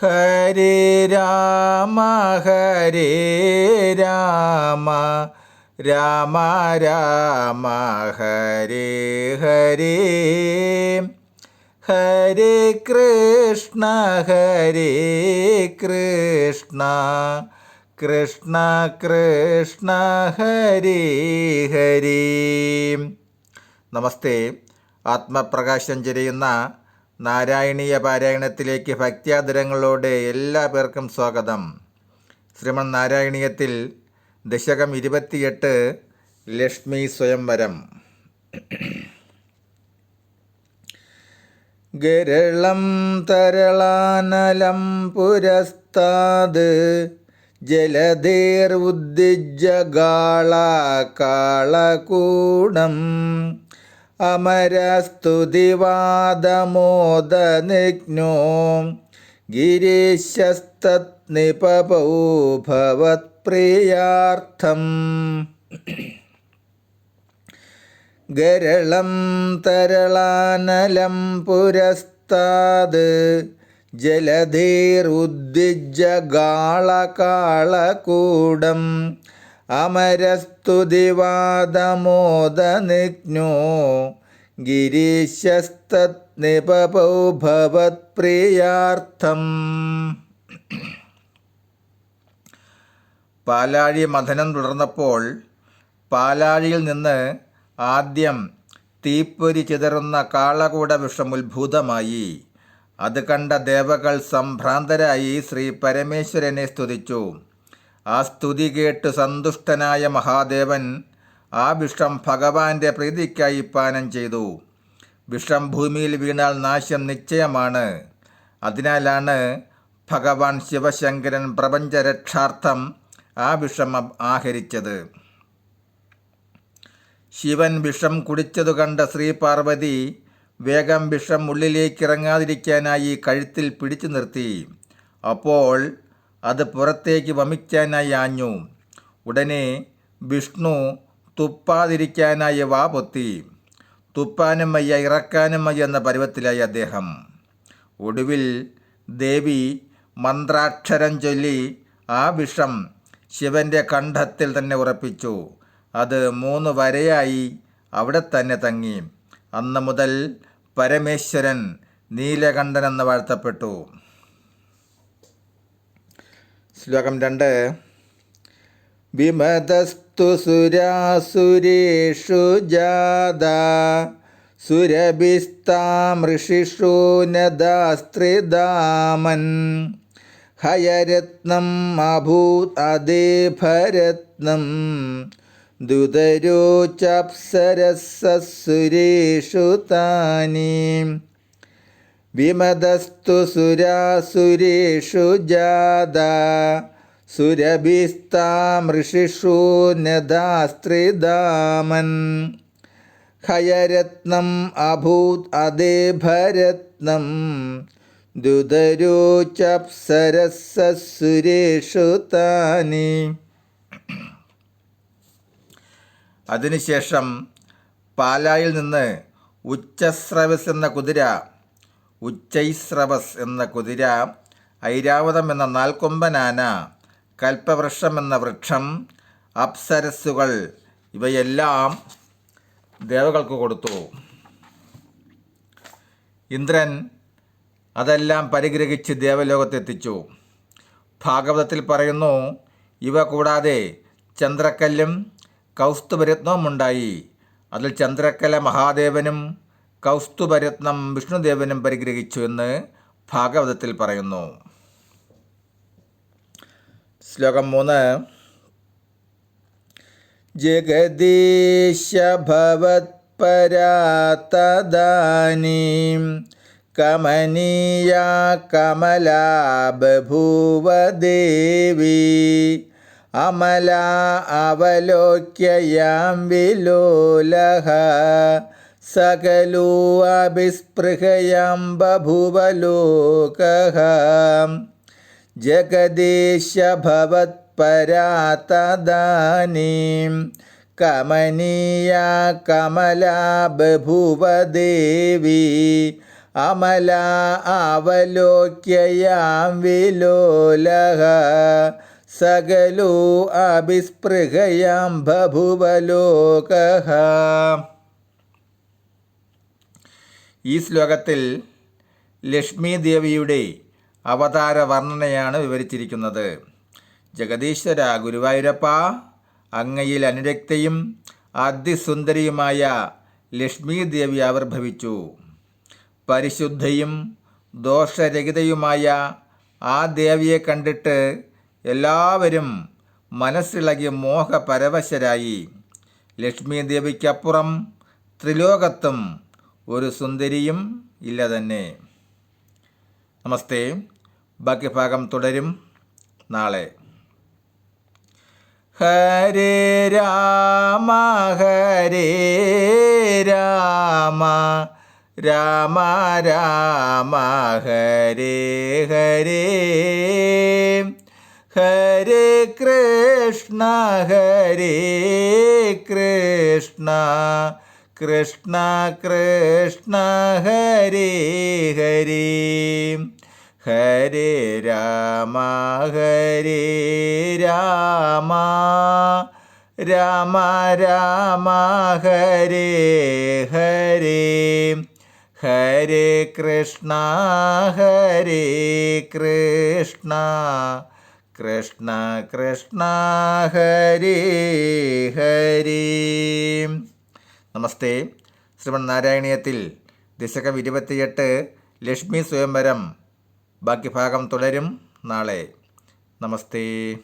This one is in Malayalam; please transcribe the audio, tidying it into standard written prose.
ഹരേ രാമ ഹരേ രാമ രാമ രാമ ഹരേ ഹരേ ഹരേ കൃഷ്ണ കൃഷ്ണ കൃഷ്ണ ഹരേ ഹരേ. നമസ്തേ. ആത്മപ്രകാശം ചൊരിയുന്ന നാരായണീയ പാരായണത്തിലേക്ക് ഭക്ത്യാദരങ്ങളോടെ എല്ലാ പേർക്കും സ്വാഗതം. ശ്രീമദ് നാരായണീയത്തിൽ ദശകം 28 ലക്ഷ്മി സ്വയംവരം. ഗരളം തരളാനലം പുരസ്താത് ജലധേർ ഉദ്ദിജ്ജഗാളാകാളകൂടം അമരസ്തുതിവാദമോദനിഘ്നോ ഗിരീശസ്തത്നിപപൗ ഭവത്പ്രിയാർത്ഥം. ഗരളം തരളാനലം പുരസ്താത് ജലധീർ ഉദ്ദിജ്ജഗാളകാളകൂടം അമരസ്തുതിവാദമോദനിഘ്നോ ഗിരീശസ്തത്നിപപൗ ഭവത്പ്രിയാർത്ഥം. പാലാഴി മഥനം തുടർന്നപ്പോൾ പാലാഴിയിൽ നിന്ന് ആദ്യം തീപ്പൊരി ചിതറുന്ന കാളകൂട വിഷം ഉത്ഭൂതമായി. അത് കണ്ട ദേവകൾ സംഭ്രാന്തരായി ശ്രീ പരമേശ്വരനെ സ്തുതിച്ചു. ആ സ്തുതി കേട്ട് സന്തുഷ്ടനായ മഹാദേവൻ ആ വിഷം ഭഗവാന്റെ പ്രീതിക്കായി പാനം ചെയ്തു. വിഷം ഭൂമിയിൽ വീണാൽ നാശം നിശ്ചയമാണ്. അതിനാലാണ് ഭഗവാൻ ശിവശങ്കരൻ പ്രപഞ്ചരക്ഷാർത്ഥം ആ വിഷം ആഹരിച്ചത്. ശിവൻ വിഷം കുടിച്ചതു കണ്ട ശ്രീ പാർവതി വേഗം വിഷം ഉള്ളിലേക്കിറങ്ങാതിരിക്കാനായി കഴുത്തിൽ പിടിച്ചു നിർത്തി. അപ്പോൾ അത് പുറത്തേക്ക് വമിക്കാനായി ആഞ്ഞു. ഉടനെ വിഷ്ണു തുപ്പാതിരിക്കാനായി വാ പൊത്തി. തുപ്പാനും വയ്യ ഇറക്കാനും വയ്യ എന്ന പരുവത്തിലായി അദ്ദേഹം. ഒടുവിൽ ദേവി മന്ത്രാക്ഷരം ചൊല്ലി ആ വിഷം ശിവൻ്റെ കണ്ഠത്തിൽ തന്നെ ഉറപ്പിച്ചു. അത് 3 വരയായി അവിടെ തന്നെ തങ്ങി. അന്ന് മുതൽ പരമേശ്വരൻ നീലകണ്ഠൻ എന്ന് വാഴ്ത്തപ്പെട്ടു. ശ്ലോകം 2. വിമതസ്തു സുരാസുരേഷു ജാതാ സുരഭിസ്താമൃഷിഷു നദാസ്ത്രിദാമൻ ഹയരത്നം അഭൂത് അദേഭരത്നം ദുതരോചപ്സരസ്സുരേഷു താനി. വിമതസ്തു സുരാസുരേഷു ജാതാ സുരഭിസ്താമൃഷിഷു നദാസ്ത്രിദാമൻ ഹയരത്നം അഭൂത് അദേഭരത്നം ദുതരോചപ്സരസ്സുരേഷു താനി. അതിനുശേഷം പാലായിൽ നിന്ന് ഉച്ചൈസ്രവസ് എന്ന കുതിര, ഐരാവതം എന്ന നാൽക്കൊമ്പനാന, കൽപ്പവൃക്ഷം എന്ന വൃക്ഷം, അപ്സരസ്സുകൾ ഇവയെല്ലാം ദേവകൾക്ക് കൊടുത്തു. ഇന്ദ്രൻ അതെല്ലാം പരിഗ്രഹിച്ച് ദേവലോകത്തെത്തിച്ചു. ഭാഗവതത്തിൽ പറയുന്നു, ഇവ കൂടാതെ ചന്ദ്രക്കല്ലും കൗസ്തുഭരത്നവും ഉണ്ടായി. അതിൽ ചന്ദ്രക്കല മഹാദേവനും കൗസ്തുഭരത്നം വിഷ്ണുദേവനും പരിഗ്രഹിച്ചു എന്ന് ഭാഗവതത്തിൽ പറയുന്നു. ശ്ലോകം 3. ജഗദീശ ഭവത്പരാതദാനീം കമനീയാ കമലാ ബഭൂവ ദേവി അമലാ അവലോക്യയാം വിലോലഃ സകലോ അഭിസ്പൃഹയാം ബഭൂവ ലോകഃ. ജഗദീശ ഭവത്പരാതദാനീം കമനീയാ കമലാ ബഭൂവ ദേവി അമല അവലോക്യയാം വിലോലഃ സകലോ അഭിസ്പൃഹയാം ബഭുവലോകഃ. ഈ ശ്ലോകത്തിൽ ലക്ഷ്മി ദേവിയുടെ അവതാര വർണ്ണനയാണ് വിവരിച്ചിരിക്കുന്നത്. ജഗദീശ്വര ഗുരുവായൂരപ്പ, അങ്ങയിൽ അനുരക്തയും അതിസുന്ദരിയുമായ ലക്ഷ്മി ദേവി ആവിർഭവിച്ചു. പരിശുദ്ധയും ദോഷരഹിതയുമായ ആ ദേവിയെ കണ്ടിട്ട് എല്ലാവരും മനസ്സിളകി മോഹപരവശരായി. ലക്ഷ്മി ദേവിക്കപ്പുറം ത്രിലോകത്തും ഒരു സുന്ദരിയും ഇല്ല തന്നെ. നമസ്തേ. ബാക്കി ഭാഗം തുടരും നാളെ. ഹരേ രാമ ഹരേ രാമ രാമ രാമ ഹരേ ഹരേ, ഹരേ കൃഷ്ണ ഹരേ കൃഷ്ണ കൃഷ്ണ കൃഷ്ണ ഹരേ ഹരേ, ഹരേ രാമ ഹരേ രാമ രാമ രാമ ഹരേ ഹരേ, ഹരേ കൃഷ്ണ ഹരേ കൃഷ്ണ കൃഷ്ണ കൃഷ്ണ ഹരേ ഹരേ. നമസ്തേ. ശ്രീമന്നാരായണീയത്തിൽ ദശകം 28 ലക്ഷ്മി സ്വയംവരം ബാക്കി ഭാഗം തുടരും നാളെ. നമസ്തേ.